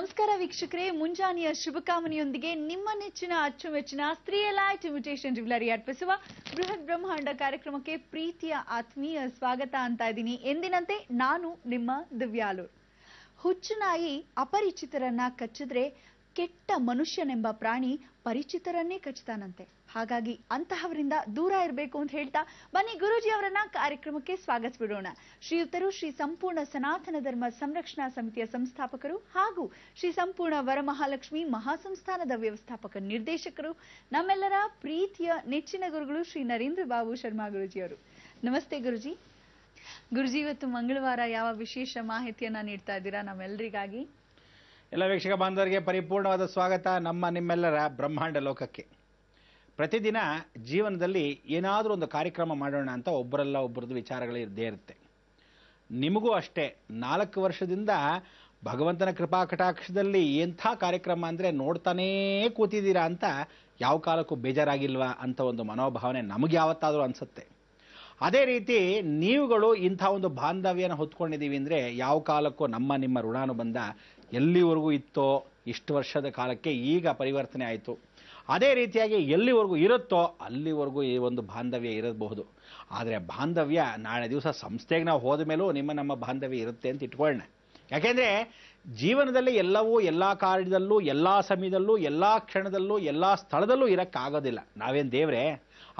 ನಮಸ್ಕಾರ ವೀಕ್ಷಕರೇ, ಮುಂಜಾನೆಯ ಶುಭಕಾಮನೆಯೊಂದಿಗೆ ನಿಮ್ಮ ನೆಚ್ಚಿನ ಅಚ್ಚುಮೆಚ್ಚಿನ ಸ್ತ್ರೀಯ ಲೈಟ್ ಇಮಿಟೇಷನ್ ಜ್ಯುವೆಲರಿ ಅರ್ಪಿಸುವ ಬೃಹತ್ ಬ್ರಹ್ಮಾಂಡ ಕಾರ್ಯಕ್ರಮಕ್ಕೆ ಪ್ರೀತಿಯ ಆತ್ಮೀಯ ಸ್ವಾಗತ ಅಂತ ಇದ್ದೀನಿ. ಎಂದಿನಂತೆ ನಾನು ನಿಮ್ಮ ದಿವ್ಯಾಲೂರ್. ಹುಚ್ಚುನಾಯಿ ಅಪರಿಚಿತರನ್ನ ಕಚ್ಚಿದ್ರೆ ಕೆಟ್ಟ ಮನುಷ್ಯನೆಂಬ ಪ್ರಾಣಿ ಪರಿಚಿತರನ್ನೇ ಕಚ್ತಾನಂತೆ. ಹಾಗಾಗಿ ಅಂತಹವರಿಂದ ದೂರ ಇರಬೇಕು ಅಂತ ಹೇಳ್ತಾ ಬನ್ನಿ ಗುರೂಜಿ ಅವರನ್ನ ಕಾರ್ಯಕ್ರಮಕ್ಕೆ ಸ್ವಾಗತಿಸಬಿಡೋಣ. ಶ್ರೀಯುತರು ಶ್ರೀ ಸಂಪೂರ್ಣ ಸನಾತನ ಧರ್ಮ ಸಂರಕ್ಷಣಾ ಸಮಿತಿಯ ಸಂಸ್ಥಾಪಕರು ಹಾಗೂ ಶ್ರೀ ಸಂಪೂರ್ಣ ವರಮಹಾಲಕ್ಷ್ಮಿ ಮಹಾಸಂಸ್ಥಾನದ ವ್ಯವಸ್ಥಾಪಕ ನಿರ್ದೇಶಕರು, ನಮ್ಮೆಲ್ಲರ ಪ್ರೀತಿಯ ನೆಚ್ಚಿನ ಗುರುಗಳು ಶ್ರೀ ನರೇಂದ್ರ ಬಾಬು ಶರ್ಮಾ ಗುರೂಜಿಯವರು. ನಮಸ್ತೆ ಗುರುಜಿ. ಗುರುಜಿ, ಇವತ್ತು ಮಂಗಳವಾರ ಯಾವ ವಿಶೇಷ ಮಾಹಿತಿಯನ್ನ ನೀಡ್ತಾ ಇದ್ದೀರಾ ನಮ್ಮೆಲ್ಲರಿಗಾಗಿ? ಎಲ್ಲ ವೀಕ್ಷಕ ಬಾಂಧವರಿಗೆ ಪರಿಪೂರ್ಣವಾದ ಸ್ವಾಗತ ನಮ್ಮ ನಿಮ್ಮೆಲ್ಲರ ಬ್ರಹ್ಮಾಂಡ ಲೋಕಕ್ಕೆ. ಪ್ರತಿದಿನ ಜೀವನದಲ್ಲಿ ಏನಾದರೂ ಒಂದು ಕಾರ್ಯಕ್ರಮ ಮಾಡೋಣ ಅಂತ ಒಬ್ಬರಲ್ಲ ಒಬ್ಬರದ್ದು ವಿಚಾರಗಳು ಇದ್ದೇ ಇರುತ್ತೆ. ನಿಮಗೂ ಅಷ್ಟೇ 4 ವರ್ಷದಿಂದ ಭಗವಂತನ ಕೃಪಾ ಕಟಾಕ್ಷದಲ್ಲಿ ಎಂಥ ಕಾರ್ಯಕ್ರಮ ಅಂದರೆ ನೋಡ್ತಾನೇ ಕೂತಿದ್ದೀರಾ ಅಂತ ಯಾವ ಕಾಲಕ್ಕೂ ಬೇಜಾರಾಗಿಲ್ವಾ ಅಂತ ಒಂದು ಮನೋಭಾವನೆ ನಮಗೆ ಯಾವತ್ತಾದರೂ ಅನಿಸುತ್ತೆ. ಅದೇ ರೀತಿ ನೀವುಗಳು ಇಂಥ ಒಂದು ಬಾಂಧವ್ಯನ ಹೊತ್ಕೊಂಡಿದ್ದೀವಿ ಅಂದರೆ ಯಾವ ಕಾಲಕ್ಕೂ ನಮ್ಮ ನಿಮ್ಮ ಋಣಾನುಬಂಧ ಎಲ್ಲಿವರೆಗೂ ಇತ್ತೋ ಇಷ್ಟು ವರ್ಷದ ಕಾಲಕ್ಕೆ ಈಗ ಪರಿವರ್ತನೆ ಆಯಿತು. ಅದೇ ರೀತಿಯಾಗಿ ಎಲ್ಲಿವರೆಗೂ ಇರುತ್ತೋ ಅಲ್ಲಿವರೆಗೂ ಈ ಒಂದು ಬಾಂಧವ್ಯ ಇರಬಹುದು. ಆದರೆ ಬಾಂಧವ್ಯ ನಾಳೆ ದಿವಸ ಸಂಸ್ಥೆಗೆ ನಾವು ಹೋದ ಮೇಲೂ ನಮ್ಮ ಬಾಂಧವ್ಯ ಇರುತ್ತೆ ಅಂತ ಇಟ್ಕೊಳ್ಳೋಣ. ಯಾಕೆಂದರೆ ಜೀವನದಲ್ಲಿ ಎಲ್ಲವೂ ಎಲ್ಲ ಕಾರ್ಯದಲ್ಲೂ ಎಲ್ಲ ಸಮಯದಲ್ಲೂ ಎಲ್ಲ ಕ್ಷಣದಲ್ಲೂ ಎಲ್ಲ ಸ್ಥಳದಲ್ಲೂ ಇರೋಕ್ಕಾಗೋದಿಲ್ಲ. ನಾವೇನು ದೇವರೇ?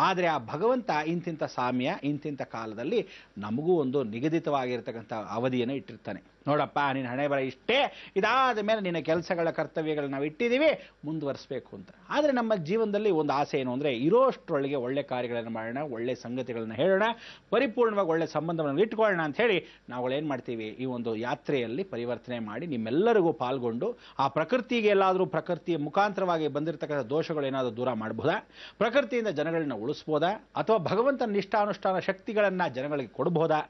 ಆದರೆ ಆ ಭಗವಂತ ಇಂತಿಂಥ ಸಾಮ್ಯ ಇಂತಿಂಥ ಕಾಲದಲ್ಲಿ ನಮಗೂ ಒಂದು ನಿಗದಿತವಾಗಿರ್ತಕ್ಕಂಥ ಅವಧಿಯನ್ನು ಇಟ್ಟಿರ್ತಾನೆ. ನೋಡಪ್ಪ, ನಿನ್ನ ಹಣೆ ಬರ ಇಷ್ಟೇ, ಇದಾದ ಮೇಲೆ ನಿನ್ನ ಕೆಲಸಗಳ ಕರ್ತವ್ಯಗಳು ನಾವು ಇಟ್ಟಿದ್ದೀವಿ, ಮುಂದುವರಿಸಬೇಕು ಅಂತ. ಆದರೆ ನಮ್ಮ ಜೀವನದಲ್ಲಿ ಒಂದು ಆಸೆ ಏನು ಅಂದರೆ ಇರೋಷ್ಟರೊಳಗೆ ಒಳ್ಳೆ ಕಾರ್ಯಗಳನ್ನು ಮಾಡೋಣ, ಒಳ್ಳೆ ಸಂಗತಿಗಳನ್ನು ಹೇಳೋಣ, ಪರಿಪೂರ್ಣವಾಗಿ ಒಳ್ಳೆ ಸಂಬಂಧವನ್ನು ಇಟ್ಕೊಳ್ಳೋಣ ಅಂತ ಹೇಳಿ ನಾವುಗಳೇನು ಮಾಡ್ತೀವಿ, ಈ ಒಂದು ಯಾತ್ರೆಯಲ್ಲಿ ಪರಿವರ್ತನೆ ಮಾಡಿ ನಿಮ್ಮೆಲ್ಲರಿಗೂ ಪಾಲ್ಗೊಂಡು ಆ ಪ್ರಕೃತಿಗೆ ಎಲ್ಲಾದರೂ ಪ್ರಕೃತಿಯ ಮುಖಾಂತರವಾಗಿ ಬಂದಿರತಕ್ಕಂಥ ದೋಷಗಳು ಏನಾದರೂ ದೂರ ಮಾಡಬಹುದಾ, ಪ್ರಕೃತಿಯಿಂದ ಜನಗಳನ್ನ ಉಳಿಸ್ಬೋದಾ, ಅಥವಾ ಭಗವಂತನ ನಿಷ್ಠಾನುಷ್ಠಾನ ಶಕ್ತಿಗಳನ್ನು ಜನಗಳಿಗೆ ಕೊಡಬಹುದಾ,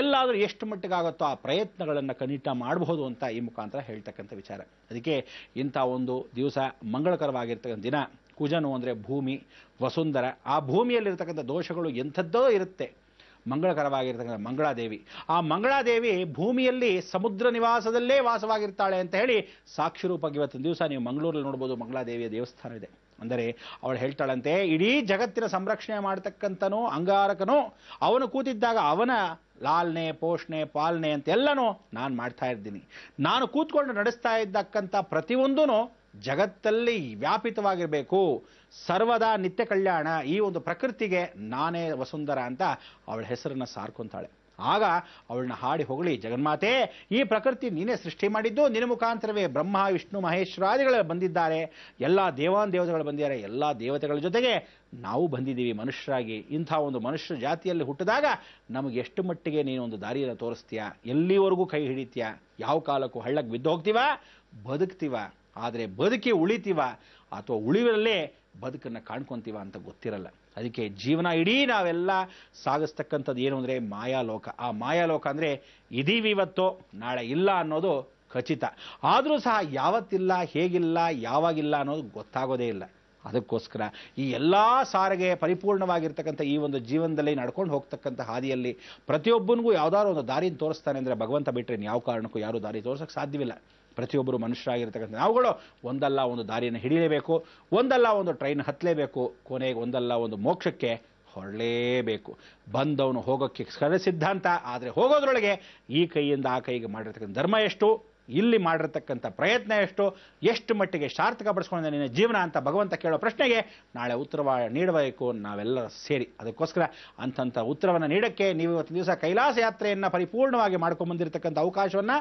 ಎಲ್ಲಾದರೂ ಎಷ್ಟು ಮಟ್ಟಿಗಾಗುತ್ತೋ ಆ ಪ್ರಯತ್ನಗಳನ್ನು ಖಂಡಿತ ಮಾಡಬಹುದು ಅಂತ ಈ ಮುಖಾಂತರ ಹೇಳ್ತಕ್ಕಂಥ ವಿಚಾರ. ಅದಕ್ಕೆ ಇಂಥ ಒಂದು ದಿವಸ ಮಂಗಳಕರವಾಗಿರ್ತಕ್ಕಂಥ ದಿನ. ಕುಜನು ಅಂದರೆ ಭೂಮಿ, ವಸುಂಧರ, ಆ ಭೂಮಿಯಲ್ಲಿರ್ತಕ್ಕಂಥ ದೋಷಗಳು ಎಂಥದ್ದೋ ಇರುತ್ತೆ. ಮಂಗಳಕರವಾಗಿರ್ತಕ್ಕಂಥ ಮಂಗಳಾದೇವಿ, ಆ ಮಂಗಳಾದೇವಿ ಭೂಮಿಯಲ್ಲಿ ಸಮುದ್ರ ನಿವಾಸದಲ್ಲೇ ವಾಸವಾಗಿರ್ತಾಳೆ ಅಂತ ಹೇಳಿ ಸಾಕ್ಷಿ ರೂಪಕ್ಕೆ ಇವತ್ತಿನ ದಿವಸ ನೀವು ಮಂಗಳೂರಲ್ಲಿ ನೋಡ್ಬೋದು ಮಂಗಳಾದೇವಿಯ ದೇವಸ್ಥಾನ ಇದೆ. ಅಂದರೆ ಅವಳು ಹೇಳ್ತಾಳಂತೆ, ಇಡೀ ಜಗತ್ತಿನ ಸಂರಕ್ಷಣೆ ಮಾಡತಕ್ಕಂಥನೋ ಅಂಗಾರಕನೋ ಅವನು ಕೂತಿದ್ದಾಗ ಅವನ ಲಾಲನೆ ಪೋಷಣೆ ಪಾಲನೆ ಅಂತೆಲ್ಲನೂ ನಾನು ಮಾಡ್ತಾ ಇದ್ದೀನಿ. ನಾನು ಕೂತ್ಕೊಂಡು ನಡೆಸ್ತಾ ಇದ್ದಕ್ಕಂಥ ಪ್ರತಿಯೊಂದೂ ಜಗತ್ತಲ್ಲಿ ವ್ಯಾಪಿತವಾಗಿರಬೇಕು, ಸರ್ವದಾ ನಿತ್ಯ ಕಲ್ಯಾಣ, ಈ ಒಂದು ಪ್ರಕೃತಿಗೆ ನಾನೇ ವಸುಂಧರ ಅಂತ ಅವಳ ಹೆಸರನ್ನು ಸಾರ್ಕೊಂತಾಳೆ. ಆಗ ಅವಳನ್ನ ಹಾಡಿ ಹೊಗಳಿ, ಜಗನ್ಮಾತೆ, ಈ ಪ್ರಕೃತಿ ನೀನೇ ಸೃಷ್ಟಿ ಮಾಡಿದ್ದು, ನಿನ್ನ ಮುಖಾಂತರವೇ ಬ್ರಹ್ಮ ವಿಷ್ಣು ಮಹೇಶ್ವರಾದಿಗಳು ಬಂದಿದ್ದಾರೆ, ಎಲ್ಲ ದೇವಾನುದೇವತೆಗಳು ಬಂದಿದ್ದಾರೆ, ಎಲ್ಲ ದೇವತೆಗಳ ಜೊತೆಗೆ ನಾವು ಬಂದಿದ್ದೀವಿ ಮನುಷ್ಯರಾಗಿ. ಇಂಥ ಒಂದು ಮನುಷ್ಯ ಜಾತಿಯಲ್ಲಿ ಹುಟ್ಟಿದಾಗ ನಮಗೆ ಎಷ್ಟು ಮಟ್ಟಿಗೆ ನೀನು ಒಂದು ದಾರಿಯನ್ನು ತೋರಿಸ್ತೀಯಾ, ಎಲ್ಲಿವರೆಗೂ ಕೈ ಹಿಡಿತೀಯಾ, ಯಾವ ಕಾಲಕ್ಕೂ ಹಳ್ಳಕ್ಕೆ ಬಿದ್ದು ಹೋಗ್ತೀವ, ಬದುಕ್ತೀವ, ಆದರೆ ಬದುಕಿ ಉಳಿತೀವ ಅಥವಾ ಉಳಿವಲ್ಲೇ ಬದುಕನ್ನು ಕಾಣ್ಕೊಂತೀವ ಅಂತ ಗೊತ್ತಿರಲ್ಲ. ಅದಕ್ಕೆ ಜೀವನ ಇಡೀ ನಾವೆಲ್ಲ ಸಾಗಿಸ್ತಕ್ಕಂಥದ್ದು ಏನು ಅಂದರೆ ಮಾಯಾಲೋಕ. ಆ ಮಾಯಾಲೋಕ ಅಂದರೆ ಇದೀವಿ ಇವತ್ತು, ನಾಳೆ ಇಲ್ಲ ಅನ್ನೋದು ಖಚಿತ. ಆದರೂ ಸಹ ಯಾವತ್ತಿಲ್ಲ, ಹೇಗಿಲ್ಲ, ಯಾವಾಗಿಲ್ಲ ಅನ್ನೋದು ಗೊತ್ತಾಗೋದೇ ಇಲ್ಲ. ಅದಕ್ಕೋಸ್ಕರ ಈ ಎಲ್ಲ ಸಾರಿಗೆ ಪರಿಪೂರ್ಣವಾಗಿರ್ತಕ್ಕಂಥ ಈ ಒಂದು ಜೀವನದಲ್ಲಿ ನಡ್ಕೊಂಡು ಹೋಗ್ತಕ್ಕಂಥ ಹಾದಿಯಲ್ಲಿ ಪ್ರತಿಯೊಬ್ಬನಿಗೂ ಯಾವುದಾದ್ರು ಒಂದು ದಾರಿಯನ್ನು ತೋರಿಸ್ತಾನೆ ಅಂದರೆ ಭಗವಂತ ಬಿಟ್ಟರೆ ಯಾವ ಕಾರಣಕ್ಕೂ ಯಾರೂ ದಾರಿ ತೋರಿಸೋಕ್ಕೆ ಸಾಧ್ಯವಿಲ್ಲ. ಪ್ರತಿಯೊಬ್ಬರು ಮನುಷ್ಯರಾಗಿರ್ತಕ್ಕಂಥ ನಾವುಗಳು ಒಂದಲ್ಲ ಒಂದು ದಾರಿಯನ್ನು ಹಿಡಿಯಲೇಬೇಕು, ಒಂದಲ್ಲ ಒಂದು ಟ್ರೈನ್ ಹತ್ತಲೇಬೇಕು, ಕೊನೆಗೆ ಒಂದಲ್ಲ ಒಂದು ಮೋಕ್ಷಕ್ಕೆ ಹೊರಲೇಬೇಕು. ಬಂದವನು ಹೋಗೋಕ್ಕೆ ಸಿದ್ಧಾಂತ, ಆದರೆ ಹೋಗೋದ್ರೊಳಗೆ ಈ ಕೈಯಿಂದ ಆ ಕೈಗೆ ಮಾಡಿರ್ತಕ್ಕಂಥ ಧರ್ಮ ಎಷ್ಟು, ಇಲ್ಲಿ ಮಾಡಿರ್ತಕ್ಕಂಥ ಪ್ರಯತ್ನ ಎಷ್ಟು ಮಟ್ಟಿಗೆ ಸಾರ್ಥಕ ಪಡಿಸ್ಕೊಂಡ ನಿನ್ನ ಜೀವನ ಅಂತ ಭಗವಂತ ಕೇಳೋ ಪ್ರಶ್ನೆಗೆ ನಾಳೆ ಉತ್ತರ ನೀಡಬೇಕು ನಾವೆಲ್ಲರೂ ಸೇರಿ. ಅದಕ್ಕೋಸ್ಕರ ಅಂಥ ಉತ್ತರವನ್ನು ನೀಡೋಕ್ಕೆ ನೀವು ಇವತ್ತು ದಿವಸ ಕೈಲಾಸ ಯಾತ್ರೆಯನ್ನು ಪರಿಪೂರ್ಣವಾಗಿ ಮಾಡ್ಕೊಂಡ್ಬಂದಿರತಕ್ಕಂಥ ಅವಕಾಶವನ್ನು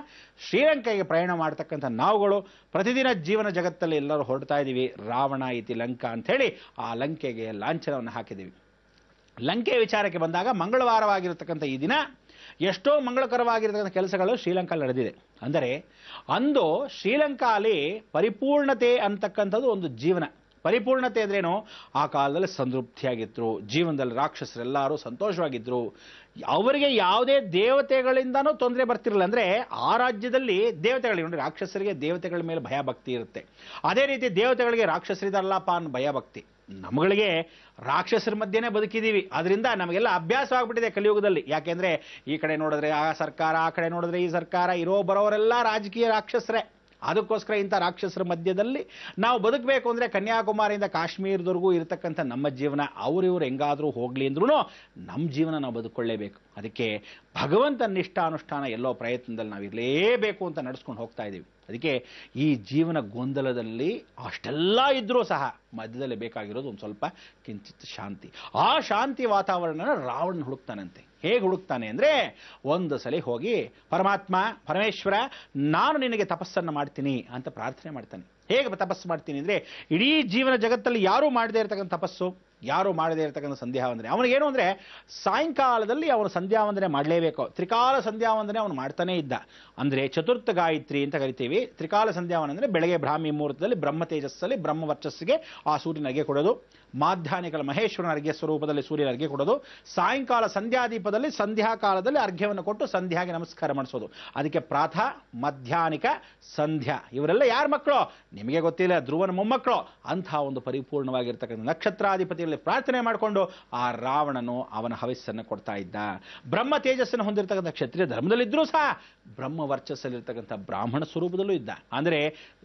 ಶ್ರೀಲಂಕೆಗೆ ಪ್ರಯಾಣ ಮಾಡ್ತಕ್ಕಂಥ ನಾವುಗಳು ಪ್ರತಿದಿನ ಜೀವನ ಜಗತ್ತಲ್ಲಿ ಎಲ್ಲರೂ ಹೊರಡ್ತಾ ಇದ್ದೀವಿ. ರಾವಣ ಇತಿ ಲಂಕಾ ಅಂಥೇಳಿ ಆ ಲಂಕೆಗೆ ಲಾಂಛನವನ್ನು ಹಾಕಿದ್ದೀವಿ. ಲಂಕೆ ವಿಚಾರಕ್ಕೆ ಬಂದಾಗ ಮಂಗಳವಾರವಾಗಿರತಕ್ಕಂಥ ಈ ದಿನ ಎಷ್ಟೋ ಮಂಗಳಕರವಾಗಿರ್ತಕ್ಕಂಥ ಕೆಲಸಗಳು ಶ್ರೀಲಂಕಾದಲ್ಲಿ ನಡೆದಿದೆ. ಅಂದರೆ ಅಂದು ಶ್ರೀಲಂಕಾಲಿ ಪರಿಪೂರ್ಣತೆ ಅಂತಕ್ಕಂಥದ್ದು ಒಂದು ಜೀವನ. ಪರಿಪೂರ್ಣತೆ ಅಂದ್ರೇನು, ಆ ಕಾಲದಲ್ಲಿ ಸಂತೃಪ್ತಿಯಾಗಿದ್ರು, ಜೀವನದಲ್ಲಿ ರಾಕ್ಷಸರೆಲ್ಲರೂ ಸಂತೋಷವಾಗಿದ್ರು, ಅವರಿಗೆ ಯಾವುದೇ ದೇವತೆಗಳಿಂದನೂ ತೊಂದರೆ ಬರ್ತಿರಲಿಲ್ಲ. ಅಂದರೆ ಆ ರಾಜ್ಯದಲ್ಲಿ ದೇವತೆಗಳಿಗೆ ನೋಡಿ, ರಾಕ್ಷಸರಿಗೆ ದೇವತೆಗಳ ಮೇಲೆ ಭಯ ಭಕ್ತಿ ಇರುತ್ತೆ, ಅದೇ ರೀತಿ ದೇವತೆಗಳಿಗೆ ರಾಕ್ಷಸರಿದಾರಲ್ಲಪ್ಪ ಅನ್ನೋ ಭಯ ಭಕ್ತಿ. ನಮ್ಮಗಳಿಗೆ ರಾಕ್ಷಸರ ಮಧ್ಯೆನೇ ಬದುಕಿದ್ದೀವಿ, ಅದರಿಂದ ನಮಗೆಲ್ಲ ಅಭ್ಯಾಸವಾಗ್ಬಿಟ್ಟಿದೆ ಕಲಿಯುಗದಲ್ಲಿ. ಯಾಕೆಂದರೆ ಈ ಕಡೆ ನೋಡಿದ್ರೆ ಆ ಸರ್ಕಾರ, ಆ ಕಡೆ ನೋಡಿದ್ರೆ ಈ ಸರ್ಕಾರ, ಇರೋ ಬರೋರೆಲ್ಲ ರಾಜಕೀಯ ರಾಕ್ಷಸರೇ. ಅದಕ್ಕೋಸ್ಕರ ಇಂಥ ರಾಕ್ಷಸರ ಮಧ್ಯದಲ್ಲಿ ನಾವು ಬದುಕಬೇಕು ಅಂದರೆ ಕನ್ಯಾಕುಮಾರಿಯಿಂದ ಕಾಶ್ಮೀರದವರೆಗೂ ಇರತಕ್ಕಂಥ ನಮ್ಮ ಜೀವನ ಅವ್ರಿವ್ರು ಹೆಂಗಾದರೂ ಹೋಗಲಿ ಅಂದ್ರೂ ನಮ್ಮ ಜೀವನ ನಾವು ಬದುಕೊಳ್ಳೇಬೇಕು. ಅದಕ್ಕೆ ಭಗವಂತನ ನಿಷ್ಠಾನುಷ್ಠಾನ ಎಲ್ಲೋ ಪ್ರಯತ್ನದಲ್ಲಿ ನಾವು ಇರಲೇಬೇಕು ಅಂತ ನಡೆಸ್ಕೊಂಡು ಹೋಗ್ತಾ ಇದ್ದೀವಿ. ಅದಕ್ಕೆ ಈ ಜೀವನ ಗೊಂದಲದಲ್ಲಿ ಅಷ್ಟೆಲ್ಲ ಇದ್ರೂ ಸಹ ಮಧ್ಯದಲ್ಲಿ ಬೇಕಾಗಿರೋದು ಒಂದು ಸ್ವಲ್ಪ ಕಿಂಚಿತ್ ಶಾಂತಿ. ಆ ಶಾಂತಿ ವಾತಾವರಣನ ರಾವಣನ ಹುಡುಕ್ತಾನಂತೆ. ಹೇಗೆ ಹುಡುಕ್ತಾನೆ ಅಂದರೆ, ಒಂದು ಸಲ ಹೋಗಿ ಪರಮಾತ್ಮ ಪರಮೇಶ್ವರ ನಾನು ನಿನಗೆ ತಪಸ್ಸನ್ನು ಮಾಡ್ತೀನಿ ಅಂತ ಪ್ರಾರ್ಥನೆ ಮಾಡ್ತಾನೆ. ಹೇಗೆ ತಪಸ್ಸು ಮಾಡ್ತೀನಿ ಅಂದರೆ, ಇಡೀ ಜೀವನ ಜಗತ್ತಲ್ಲಿ ಯಾರೂ ಮಾಡದೇ ಇರತಕ್ಕಂಥ ತಪಸ್ಸು, ಯಾರೂ ಮಾಡದೇ ಇರತಕ್ಕಂಥ ಸಂಧ್ಯಾವಂದನೆ. ಅವನಿಗೇನು ಅಂದರೆ ಸಾಯಂಕಾಲದಲ್ಲಿ ಅವನು ಸಂಧ್ಯಾವಂದನೆ ಮಾಡಲೇಬೇಕು. ತ್ರಿಕಾಲ ಸಂಧ್ಯಾವಂದನೆ ಅವನು ಮಾಡ್ತಾನೇ ಇದ್ದ. ಅಂದರೆ ಚತುರ್ಥ ಗಾಯತ್ರಿ ಅಂತ ಕರಿತೀವಿ. ತ್ರಿಕಾಲ ಸಂಧ್ಯಾವಂದನೆ ಅಂದರೆ ಬೆಳಗ್ಗೆ ಬ್ರಾಹ್ಮಿ ಮುಹೂರ್ತದಲ್ಲಿ ಬ್ರಹ್ಮ ತೇಜಸ್ಸಲ್ಲಿ ಬ್ರಹ್ಮ ವರ್ಚಸ್ಸಿಗೆ ಆ ಸೂರ್ಯನ ಅರ್ಘ್ಯ ಕೊಡೋದು, ಮಾಧ್ಯಾಹ್ನಿಕಲ ಮಹೇಶ್ವರನ ಅರ್ಘ್ಯ ಸ್ವರೂಪದಲ್ಲಿ ಸೂರ್ಯನ ಅರ್ಘ್ಯ ಕೊಡೋದು, ಸಾಯಂಕಾಲ ಸಂಧ್ಯಾದೀಪದಲ್ಲಿ ಸಂಧ್ಯಾಕಾಲದಲ್ಲಿ ಅರ್ಘ್ಯವನ್ನು ಕೊಟ್ಟು ಸಂಧ್ಯಾಗೆ ನಮಸ್ಕಾರ ಮಾಡಿಸೋದು. ಅದಕ್ಕೆ ಪ್ರಾತಃ ಮಧ್ಯಾಹ್ನಿಕ ಸಂಧ್ಯಾ. ಇವರೆಲ್ಲ ಯಾರ ಮಕ್ಕಳು ನಿಮಗೆ ಗೊತ್ತಿಲ್ಲ, ಧ್ರುವನ ಮೊಮ್ಮಕ್ಕಳು. ಅಂಥ ಒಂದು ಪರಿಪೂರ್ಣವಾಗಿರ್ತಕ್ಕಂಥ ನಕ್ಷತ್ರಾಧಿಪತಿಗಳಲ್ಲಿ ಪ್ರಾರ್ಥನೆ ಮಾಡಿಕೊಂಡು ಆ ರಾವಣನು ಅವನ ಹವಿಸ್ಸನ್ನು ಕೊಡ್ತಾ ಇದ್ದ. ಬ್ರಹ್ಮ ತೇಜಸ್ಸನ್ನು ಹೊಂದಿರತಕ್ಕಂಥ ಕ್ಷತ್ರಿಯ ಧರ್ಮದಲ್ಲಿದ್ದರೂ ಸಹ ಬ್ರಹ್ಮ ವರ್ಚಸ್ಸಲ್ಲಿರ್ತಕ್ಕಂಥ ಬ್ರಾಹ್ಮಣ ಸ್ವರೂಪದಲ್ಲೂ ಇದ್ದ. ಅಂದರೆ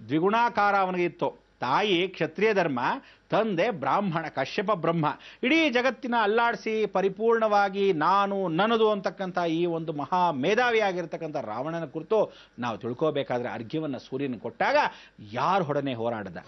ದ್ವಿಗುಣಾಕಾರ ಅವನಿಗೆ ಇತ್ತು. ತಾಯಿ ಕ್ಷತ್ರಿಯ ಧರ್ಮ, ತಂದೆ ಬ್ರಾಹ್ಮಣ ಕಶ್ಯಪ ಬ್ರಹ್ಮ. ಇಡೀ ಜಗತ್ತಿನ ಅಲ್ಲಾಡಿಸಿ ಪರಿಪೂರ್ಣವಾಗಿ ನಾನು ನನ್ನದು ಅಂತಕ್ಕಂಥ ಈ ಒಂದು ಮಹಾ ಮೇಧಾವಿಯಾಗಿರ್ತಕ್ಕಂಥ ರಾವಣನ ಕುರಿತು ನಾವು ತಿಳ್ಕೋಬೇಕಾದ್ರೆ ಅರ್ಘ್ಯವನ್ನು ಸೂರ್ಯನ ಕೊಟ್ಟಾಗ ಯಾರು ಹೊಡನೆ ಹೋರಾಡದ.